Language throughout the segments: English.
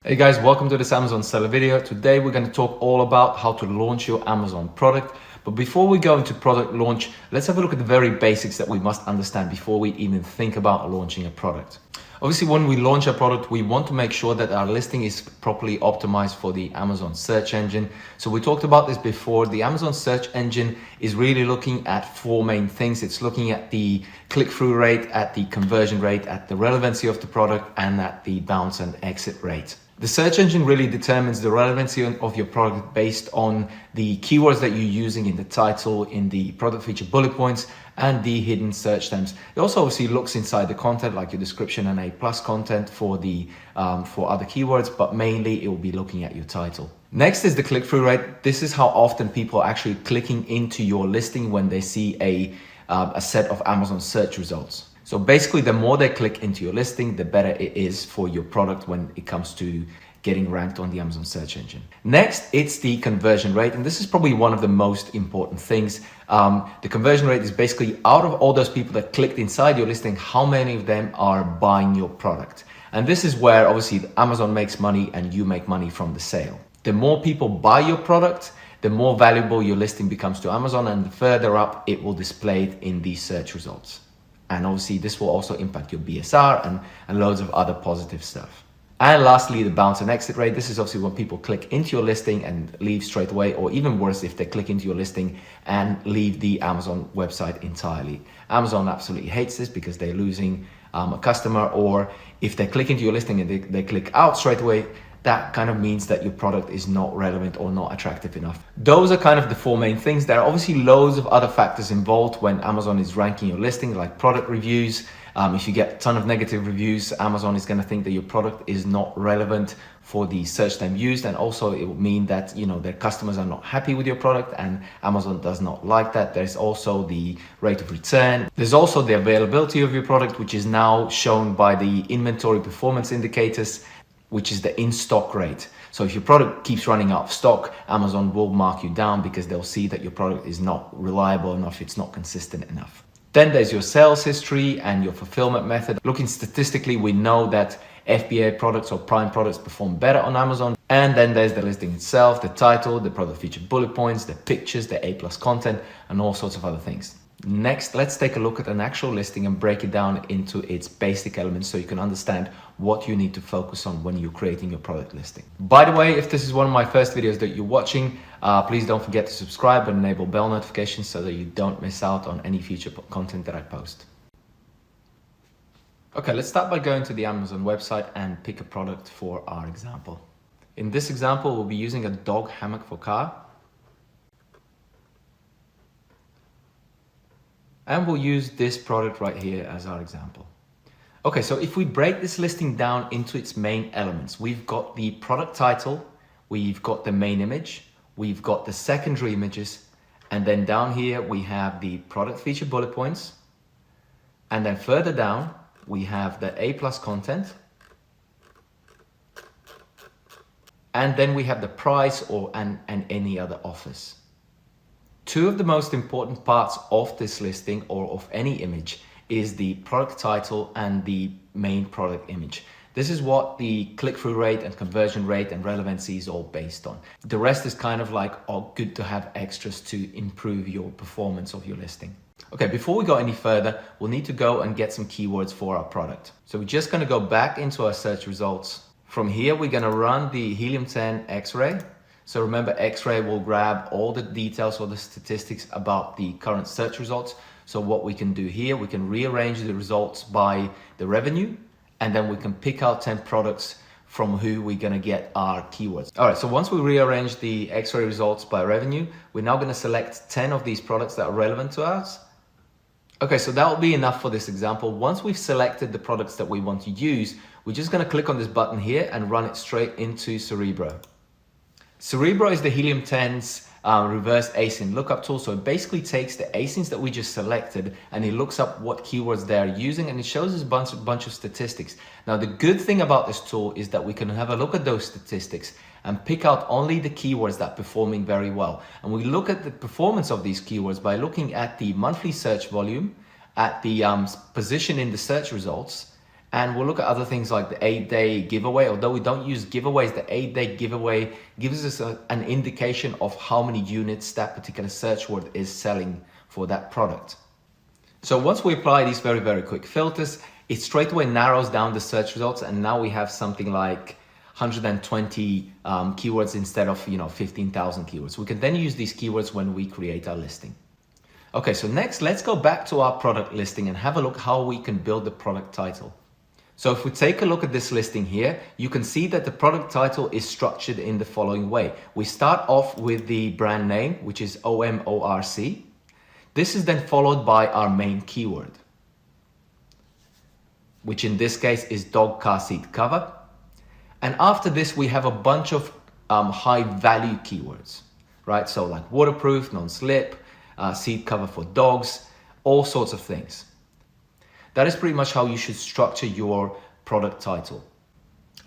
Hey guys, welcome to this Amazon seller video. Today we're going to talk all about how to launch your Amazon product. But before we go into product launch, let's have a look at the very basics that we must understand before we even think about launching a product. Obviously, when we launch a product, we want to make sure that our listing is properly optimized for the Amazon search engine. So we talked about this before. The Amazon search engine is really looking at four main things. It's looking at the click-through rate, at the conversion rate, at the relevancy of the product, and at the bounce and exit rate. The search engine really determines the relevancy of your product based on the keywords that you're using in the title, in the product feature bullet points, and the hidden search terms. It also obviously looks inside the content, like your description and A+ content for the for other keywords, but mainly it will be looking at your title. Next is the click-through rate. This is how often people are actually clicking into your listing when they see a set of Amazon search results. So basically, the more they click into your listing, the better it is for your product when it comes to getting ranked on the Amazon search engine. Next, it's the conversion rate. And this is probably one of the most important things. The conversion rate is basically out of all those people that clicked inside your listing, how many of them are buying your product? And this is where obviously Amazon makes money and you make money from the sale. The more people buy your product, the more valuable your listing becomes to Amazon, and the further up it will display it in the search results. And obviously this will also impact your BSR and loads of other positive stuff. And lastly, the bounce and exit rate. This is obviously when people click into your listing and leave straight away, or even worse, if they click into your listing and leave the Amazon website entirely. Amazon absolutely hates this because they're losing a customer, or if they click into your listing and they click out straight away, that kind of means that your product is not relevant or not attractive enough. Those are kind of the four main things. There are obviously loads of other factors involved when Amazon is ranking your listing, like product reviews. If you get a ton of negative reviews, Amazon is going to think that your product is not relevant for the search term used, and also it will mean that their customers are not happy with your product, and Amazon does not like that. There's also the rate of return. There's also the availability of your product, which is now shown by the inventory performance indicators, which is the in-stock rate. So if your product keeps running out of stock, Amazon will mark you down because they'll see that your product is not reliable enough, it's not consistent enough. Then there's your sales history and your fulfillment method. Looking statistically, we know that FBA products or prime products perform better on Amazon. And then there's the listing itself, the title, the product feature bullet points, the pictures, the A+ content, and all sorts of other things. Next, let's take a look at an actual listing and break it down into its basic elements so you can understand what you need to focus on when you're creating your product listing. By the way, if this is one of my first videos that you're watching, please don't forget to subscribe and enable bell notifications so that you don't miss out on any future content that I post. Okay, let's start by going to the Amazon website and pick a product for our example. In this example, we'll be using a dog hammock for car. And we'll use this product right here as our example. Okay, so if we break this listing down into its main elements, we've got the product title, we've got the main image, we've got the secondary images, and then down here we have the product feature bullet points. And then further down, we have the A+ content. And then we have the price and any other offers. Two of the most important parts of this listing or of any image is the product title and the main product image. This is what the click-through rate and conversion rate and relevancy is all based on. The rest is kind of like, oh, good to have extras to improve your performance of your listing. Okay, before we go any further, we'll need to go and get some keywords for our product. So we're just going to go back into our search results. From here, we're going to run the Helium 10 X-ray. So remember, X-ray will grab all the details or the statistics about the current search results. So what we can do here, we can rearrange the results by the revenue, and then we can pick out 10 products from who we're going to get our keywords. All right, so once we rearrange the X-ray results by revenue, we're now going to select 10 of these products that are relevant to us. Okay, so that will be enough for this example. Once we've selected the products that we want to use, we're just going to click on this button here and run it straight into Cerebro. Cerebro is the Helium 10's reverse async lookup tool. So it basically takes the asyncs that we just selected and it looks up what keywords they're using, and it shows us a bunch of statistics. Now, the good thing about this tool is that we can have a look at those statistics and pick out only the keywords that are performing very well. And we look at the performance of these keywords by looking at the monthly search volume, at the position in the search results, And we'll look at other things like the 8-day giveaway. Although we don't use giveaways, the 8-day giveaway gives us an indication of how many units that particular search word is selling for that product. So once we apply these very, very quick filters, it straight away narrows down the search results. And now we have something like 120 keywords instead of 15,000 keywords. We can then use these keywords when we create our listing. Okay, so next let's go back to our product listing and have a look how we can build the product title. So if we take a look at this listing here, you can see that the product title is structured in the following way. We start off with the brand name, which is OMORC. This is then followed by our main keyword, which in this case is dog car seat cover. And after this, we have a bunch of high value keywords, right? So like waterproof, non-slip, seat cover for dogs, all sorts of things. That is pretty much how you should structure your product title.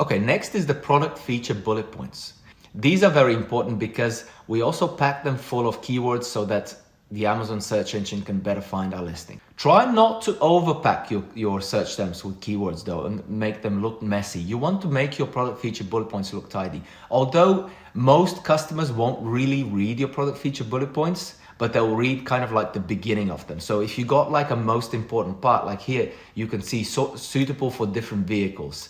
Okay, next is the product feature bullet points. These are very important because we also pack them full of keywords so that the Amazon search engine can better find our listing. Try not to overpack your search terms with keywords though and make them look messy. You want to make your product feature bullet points look tidy. Although most customers won't really read your product feature bullet points, but they'll read kind of like the beginning of them. So if you got like a most important part, like here, you can see suitable for different vehicles,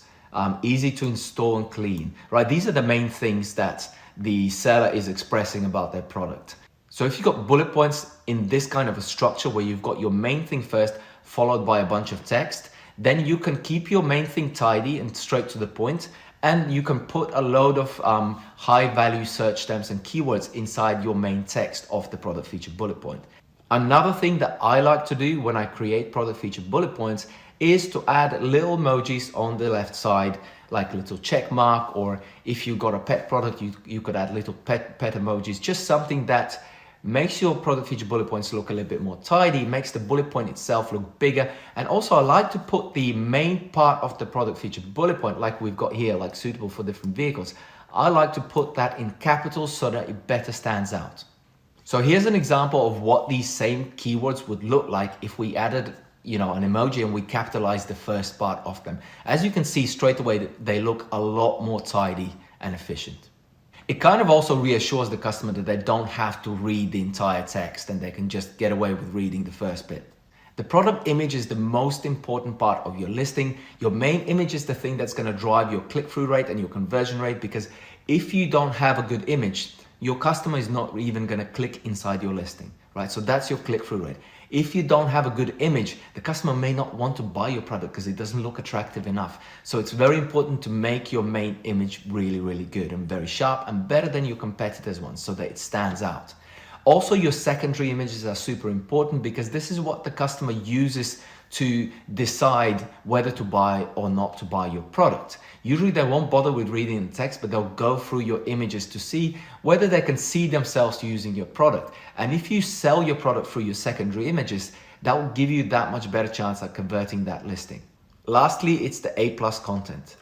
easy to install and clean, right? These are the main things that the seller is expressing about their product. So if you've got bullet points in this kind of a structure where you've got your main thing first, followed by a bunch of text, then you can keep your main thing tidy and straight to the point. And you can put a load of high value search terms and keywords inside your main text of the product feature bullet point. Another thing that I like to do when I create product feature bullet points is to add little emojis on the left side, like a little check mark, or if you got a pet product, you could add little pet emojis, just something that makes your product feature bullet points look a little bit more tidy, makes the bullet point itself look bigger. And also I like to put the main part of the product feature bullet point, like we've got here, like suitable for different vehicles. I like to put that in capitals so that it better stands out. So here's an example of what these same keywords would look like if we added, an emoji and we capitalized the first part of them. As you can see straight away, they look a lot more tidy and efficient. It kind of also reassures the customer that they don't have to read the entire text and they can just get away with reading the first bit. The product image is the most important part of your listing. Your main image is the thing that's going to drive your click-through rate and your conversion rate, because if you don't have a good image, your customer is not even going to click inside your listing, right? So that's your click-through rate. If you don't have a good image, the customer may not want to buy your product because it doesn't look attractive enough. So it's very important to make your main image really, really good and very sharp and better than your competitors' ones so that it stands out. Also, your secondary images are super important because this is what the customer uses to decide whether to buy or not to buy your product. Usually they won't bother with reading the text, but they'll go through your images to see whether they can see themselves using your product. And if you sell your product through your secondary images, that will give you that much better chance at converting that listing. Lastly, it's the A+ content.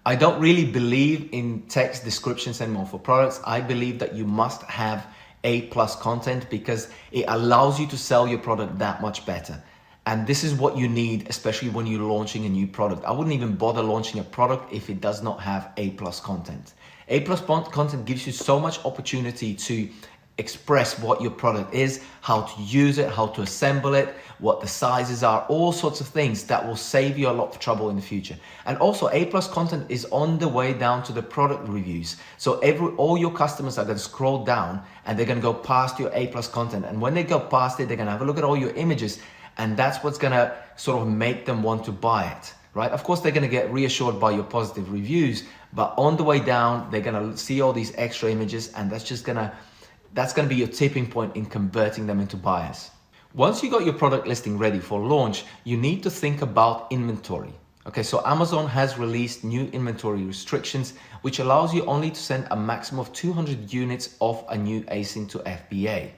I don't really believe in text descriptions anymore for products. I believe that you must have A+ content because it allows you to sell your product that much better. And this is what you need, especially when you're launching a new product. I wouldn't even bother launching a product if it does not have A+ content. A+ content gives you so much opportunity to express what your product is, how to use it, how to assemble it, what the sizes are, all sorts of things that will save you a lot of trouble in the future. And also A+ content is on the way down to the product reviews. So all your customers are going to scroll down and they're going to go past your A+ content. And when they go past it, they're going to have a look at all your images. And that's what's going to sort of make them want to buy it, right? Of course, they're going to get reassured by your positive reviews, but on the way down, they're going to see all these extra images, and that's going to be your tipping point in converting them into buyers. Once you got your product listing ready for launch, you need to think about inventory. Okay, so Amazon has released new inventory restrictions, which allows you only to send a maximum of 200 units of a new ASIN to FBA.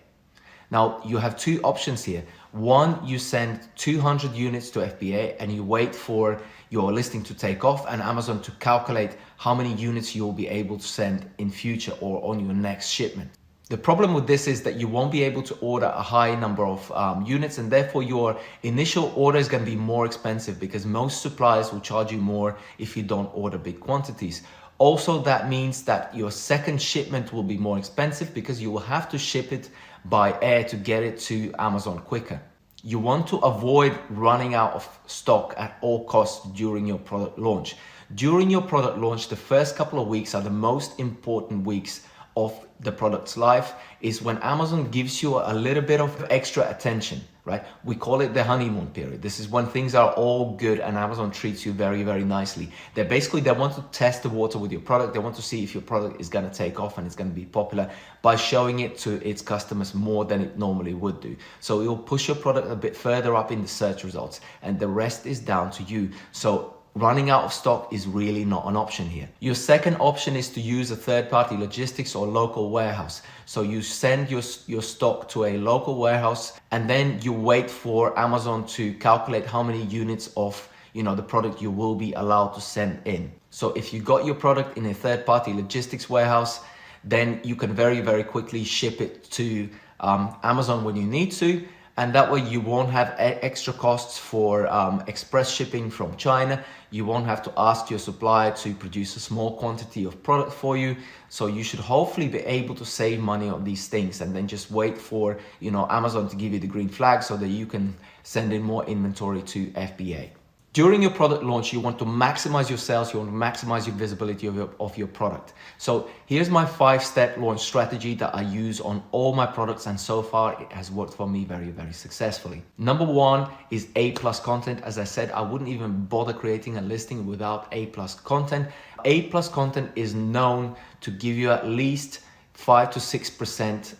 Now, you have two options here. One, you send 200 units to FBA and you wait for your listing to take off and Amazon to calculate how many units you'll be able to send in future or on your next shipment. The problem with this is that you won't be able to order a high number of units, and therefore your initial order is going to be more expensive because most suppliers will charge you more if you don't order big quantities. Also, that means that your second shipment will be more expensive because you will have to ship it by air to get it to Amazon quicker. You want to avoid running out of stock at all costs during your product launch. During your product launch, the first couple of weeks are the most important weeks of the product's life, is when Amazon gives you a little bit of extra attention, right? We call it the honeymoon period. This is when things are all good and Amazon treats you very, very nicely. They want to test the water with your product. They want to see if your product is going to take off and it's going to be popular by showing it to its customers more than it normally would do. So it will push your product a bit further up in the search results, and the rest is down to you. So running out of stock is really not an option here. Your second option is to use a third-party logistics or local warehouse. So you send your stock to a local warehouse, and then you wait for Amazon to calculate how many units of the product you will be allowed to send in. So if you got your product in a third-party logistics warehouse, then you can very, very quickly ship it to Amazon when you need to. And that way you won't have extra costs for express shipping from China. You won't have to ask your supplier to produce a small quantity of product for you. So you should hopefully be able to save money on these things, and then just wait for Amazon to give you the green flag so that you can send in more inventory to FBA. During your product launch, you want to maximize your sales, you want to maximize your visibility of your product. So here's my 5-step launch strategy that I use on all my products, and so far it has worked for me very, very successfully. Number 1 is A+ content. As I said, I wouldn't even bother creating a listing without A+ content. A+ content is known to give you at least 5 to 6%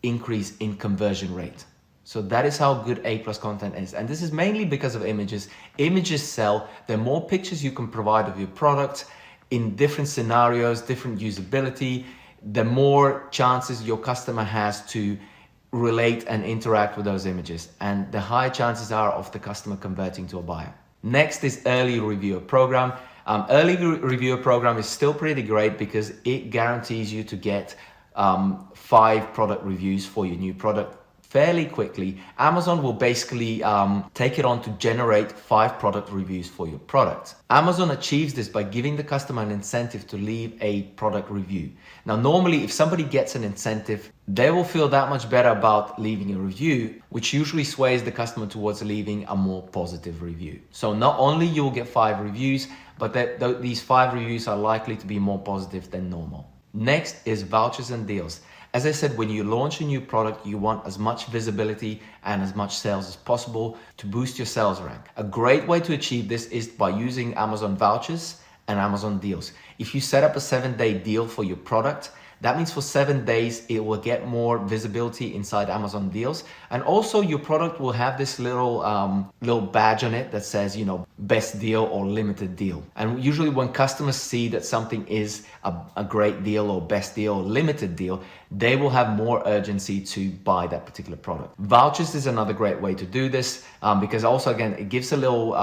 increase in conversion rate. So that is how good A+ content is. And this is mainly because of images. Images sell. The more pictures you can provide of your product in different scenarios, different usability, the more chances your customer has to relate and interact with those images. And the higher chances are of the customer converting to a buyer. Next is early reviewer program. Early reviewer program is still pretty great because it guarantees you to get 5 product reviews for your new product fairly quickly. Amazon will basically take it on to generate 5 product reviews for your product. Amazon achieves this by giving the customer an incentive to leave a product review. Now, normally if somebody gets an incentive, they will feel that much better about leaving a review, which usually sways the customer towards leaving a more positive review. So not only you will get 5 reviews, but these 5 reviews are likely to be more positive than normal. Next is vouchers and deals. As I said, when you launch a new product, you want as much visibility and as much sales as possible to boost your sales rank. A great way to achieve this is by using Amazon vouchers and Amazon deals. If you set up a 7-day deal for your product, that means for 7 days, it will get more visibility inside Amazon deals. And also your product will have this little badge on it that says, best deal or limited deal. And usually when customers see that something is a great deal or best deal or limited deal, they will have more urgency to buy that particular product. Vouchers is another great way to do this because also, again, it gives a little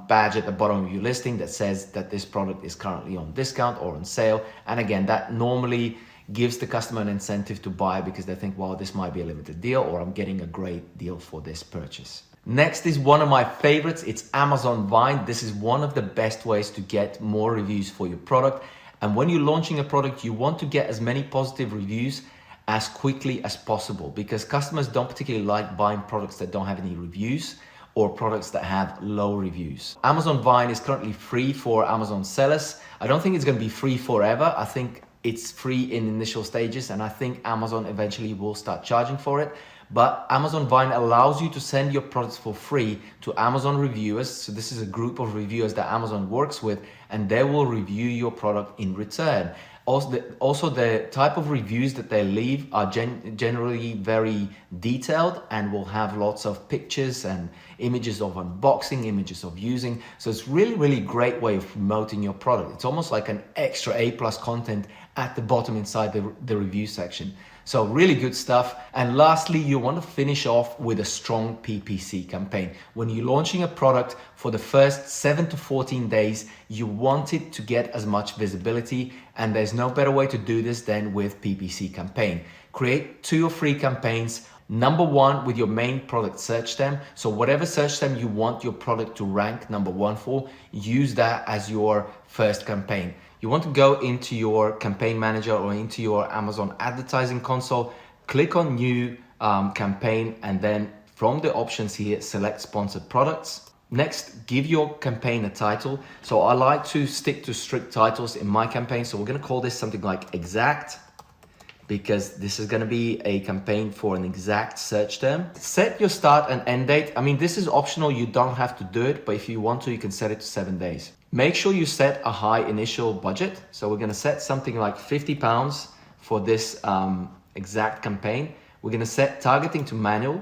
badge at the bottom of your listing that says that this product is currently on discount or on sale. And again, that normally gives the customer an incentive to buy because they think, well, this might be a limited deal or I'm getting a great deal for this purchase. Next is one of my favorites. It's Amazon Vine. This is one of the best ways to get more reviews for your product. And when you're launching a product, you want to get as many positive reviews as quickly as possible because customers don't particularly like buying products that don't have any reviews or products that have low reviews. Amazon Vine is currently free for Amazon sellers. I don't think it's going to be free forever. I think it's free in initial stages, and I think Amazon eventually will start charging for it. But Amazon Vine allows you to send your products for free to Amazon reviewers. So this is a group of reviewers that Amazon works with, and they will review your product in return. Also, the type of reviews that they leave are generally very detailed and will have lots of pictures and images of unboxing, images of using. So it's really, really great way of promoting your product. It's almost like an extra A+ content at the bottom inside the review section. So really good stuff. And lastly, you want to finish off with a strong PPC campaign. When you're launching a product, for the first 7 to 14 days, you want it to get as much visibility, and there's no better way to do this than with PPC campaign. Create 2 or 3 campaigns. Number 1 with your main product search term. So whatever search term you want your product to rank number 1 for, use that as your first campaign. You want to go into your campaign manager or into your Amazon advertising console, click on new campaign, and then from the options here, select sponsored products. Next, give your campaign a title. So I like to stick to strict titles in my campaign. So we're going to call this something like exact, because this is going to be a campaign for an exact search term. Set your start and end date. I mean, this is optional. You don't have to do it, but if you want to, you can set it to 7 days. Make sure you set a high initial budget. So we're going to set something like £50 for this exact campaign. We're going to set targeting to manual.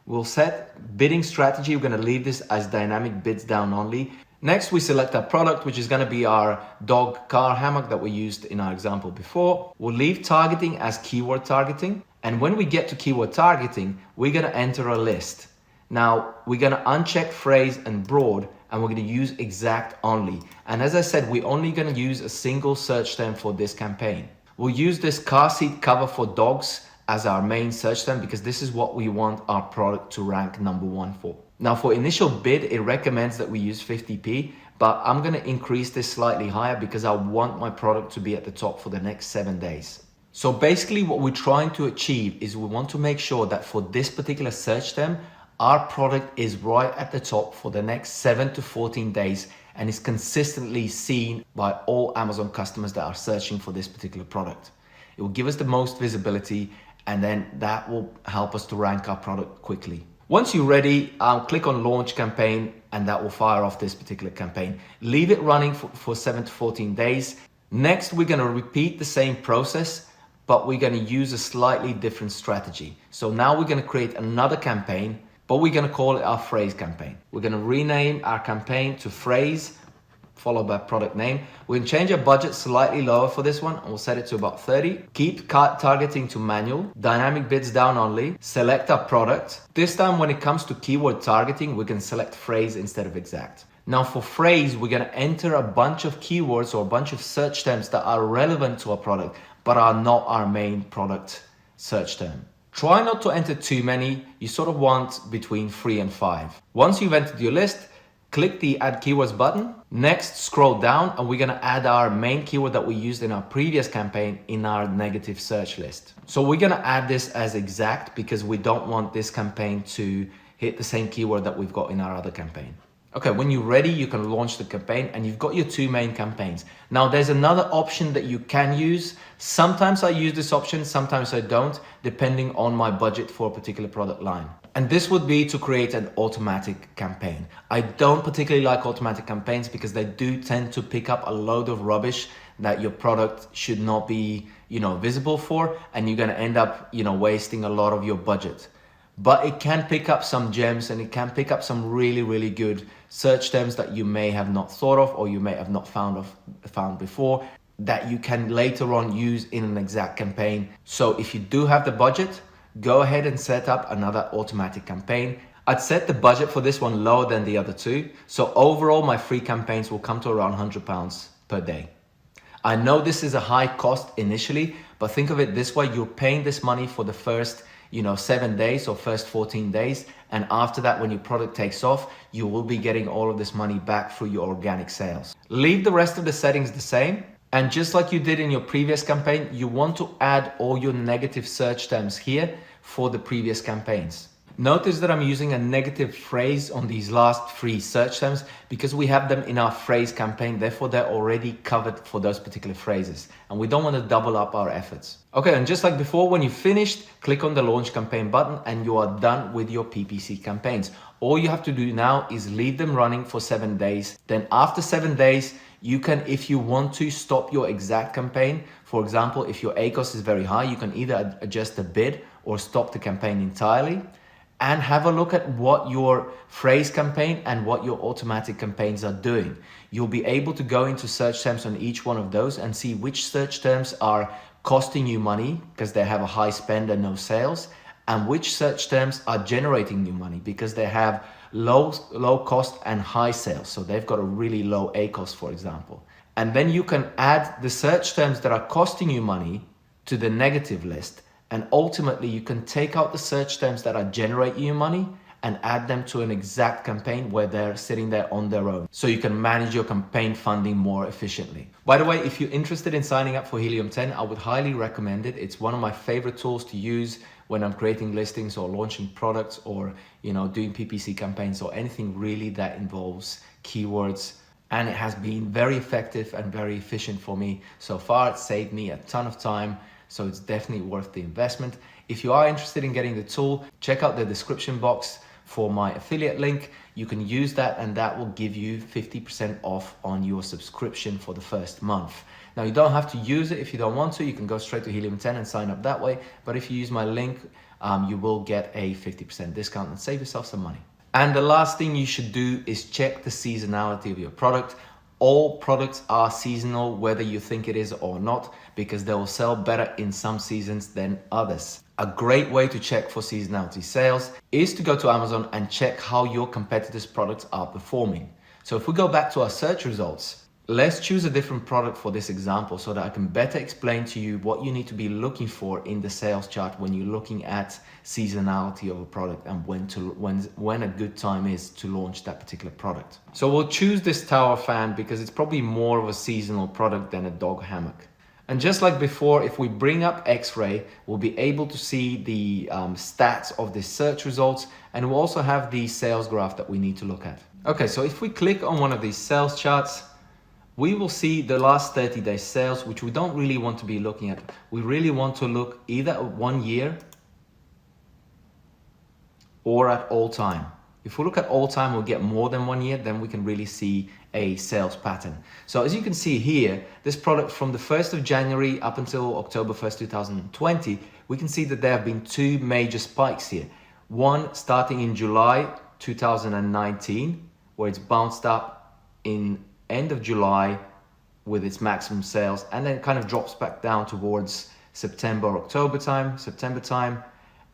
We'll set bidding strategy. We're going to leave this as dynamic bids down only. Next, we select our product, which is going to be our dog car hammock that we used in our example before. We'll leave targeting as keyword targeting. And when we get to keyword targeting, we're going to enter a list. Now, we're going to uncheck phrase and broad, and we're going to use exact only. And as I said, we're only going to use a single search term for this campaign. We'll use this car seat cover for dogs as our main search term, because this is what we want our product to rank number 1 for. Now for initial bid, it recommends that we use 50p, but I'm going to increase this slightly higher because I want my product to be at the top for the next 7 days. So basically what we're trying to achieve is we want to make sure that for this particular search term, our product is right at the top for the next 7 to 14 days and is consistently seen by all Amazon customers that are searching for this particular product. It will give us the most visibility, and then that will help us to rank our product quickly. Once you're ready, click on launch campaign, and that will fire off this particular campaign. Leave it running for 7 to 14 days. Next, we're going to repeat the same process, but we're going to use a slightly different strategy. So now we're going to create another campaign, but we're going to call it our phrase campaign. We're going to rename our campaign to phrase, followed by product name. We're going to change our budget slightly lower for this one, and we'll set it to about 30. Keep targeting to manual, dynamic bids down only, select our product. This time when it comes to keyword targeting, we can select phrase instead of exact. Now for phrase, we're going to enter a bunch of keywords or a bunch of search terms that are relevant to our product, but are not our main product search term. Try not to enter too many. You sort of want between 3 and 5. Once you've entered your list, click the add keywords button. Next, scroll down, and we're going to add our main keyword that we used in our previous campaign in our negative search list. So we're going to add this as exact because we don't want this campaign to hit the same keyword that we've got in our other campaign. Okay, when you're ready, you can launch the campaign and you've got your 2 main campaigns. Now there's another option that you can use. Sometimes I use this option, sometimes I don't, depending on my budget for a particular product line. And this would be to create an automatic campaign. I don't particularly like automatic campaigns because they do tend to pick up a load of rubbish that your product should not be, visible for, and you're going to end up, wasting a lot of your budget. But it can pick up some gems, and it can pick up some really, really good search terms that you may have not thought of, or you may have not found before, that you can later on use in an exact campaign. So if you do have the budget, go ahead and set up another automatic campaign. I'd set the budget for this one lower than the other 2. So overall, my free campaigns will come to around £100 per day. I know this is a high cost initially, but think of it this way: you're paying this money for the first 7 days or first 14 days. And after that, when your product takes off, you will be getting all of this money back through your organic sales. Leave the rest of the settings the same. And just like you did in your previous campaign, you want to add all your negative search terms here for the previous campaigns. Notice that I'm using a negative phrase on these last 3 search terms because we have them in our phrase campaign. Therefore, they're already covered for those particular phrases, and we don't want to double up our efforts. Okay, and just like before, when you've finished, click on the launch campaign button and you are done with your PPC campaigns. All you have to do now is leave them running for 7 days. Then after 7 days, you can, if you want to, stop your exact campaign. For example, if your ACoS is very high, you can either adjust the bid or stop the campaign entirely. and have a look at what your phrase campaign and what your automatic campaigns are doing. You'll be able to go into search terms on each one of those and see which search terms are costing you money because they have a high spend and no sales, and which search terms are generating you money because they have low cost and high sales. So they've got a really low ACoS, for example. And then you can add the search terms that are costing you money to the negative list. And ultimately you can take out the search terms that are generating you money and add them to an exact campaign where they're sitting there on their own. So you can manage your campaign funding more efficiently. By the way, if you're interested in signing up for Helium 10, I would highly recommend it. It's one of my favorite tools to use when I'm creating listings or launching products or, doing PPC campaigns or anything really that involves keywords. And it has been very effective and very efficient for me. So far, it's saved me a ton of time. So it's definitely worth the investment. If you are interested in getting the tool, check out the description box for my affiliate link. You can use that and that will give you 50% off on your subscription for the first month. Now you don't have to use it if you don't want to. You can go straight to Helium 10 and sign up that way. But if you use my link, you will get a 50% discount and save yourself some money. And the last thing you should do is check the seasonality of your product. All products are seasonal, whether you think it is or not, because they will sell better in some seasons than others. A great way to check for seasonality sales is to go to Amazon and check how your competitors' products are performing. So if we go back to our search results, let's choose a different product for this example so that I can better explain to you what you need to be looking for in the sales chart when you're looking at seasonality of a product and when a good time is to launch that particular product. So we'll choose this tower fan because it's probably more of a seasonal product than a dog hammock. And just like before, if we bring up X-ray, we'll be able to see the stats of the search results, and we'll also have the sales graph that we need to look at. Okay, so if we click on one of these sales charts, we will see the last 30 days sales, which we don't really want to be looking at. We really want to look either at 1 year or at all time. If we look at all time, we'll get more than 1 year, then we can really see a sales pattern. So as you can see here, this product from the 1st of January up until October 1st, 2020, we can see that there have been two major spikes here. One starting in July 2019, where it's bounced up in end of July with its maximum sales, and then kind of drops back down towards September time.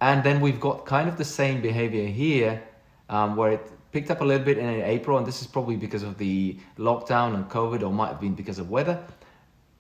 And then we've got kind of the same behavior here, where it picked up a little bit in April, and this is probably because of the lockdown and COVID, or might have been because of weather.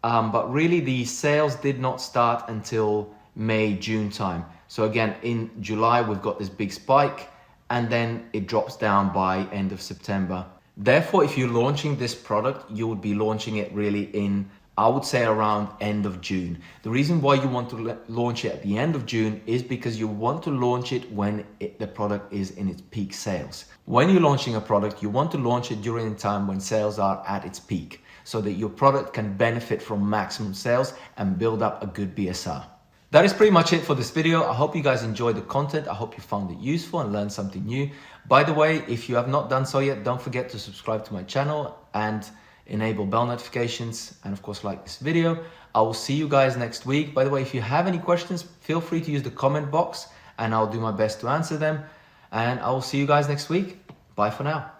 But really the sales did not start until May, June time. So again, in July, we've got this big spike, and then it drops down by end of September. Therefore, if you're launching this product, you would be launching it really in, I would say, around end of June. The reason why you want to launch it at the end of June is because you want to launch it when the product is in its peak sales. When you're launching a product, you want to launch it during the time when sales are at its peak, so that your product can benefit from maximum sales and build up a good BSR. That is pretty much it for this video. I hope you guys enjoyed the content. I hope you found it useful and learned something new. By the way, if you have not done so yet, don't forget to subscribe to my channel and enable bell notifications, and of course like this video. I will see you guys next week. By the way, if you have any questions, feel free to use the comment box and I'll do my best to answer them. And I will see you guys next week. Bye for now.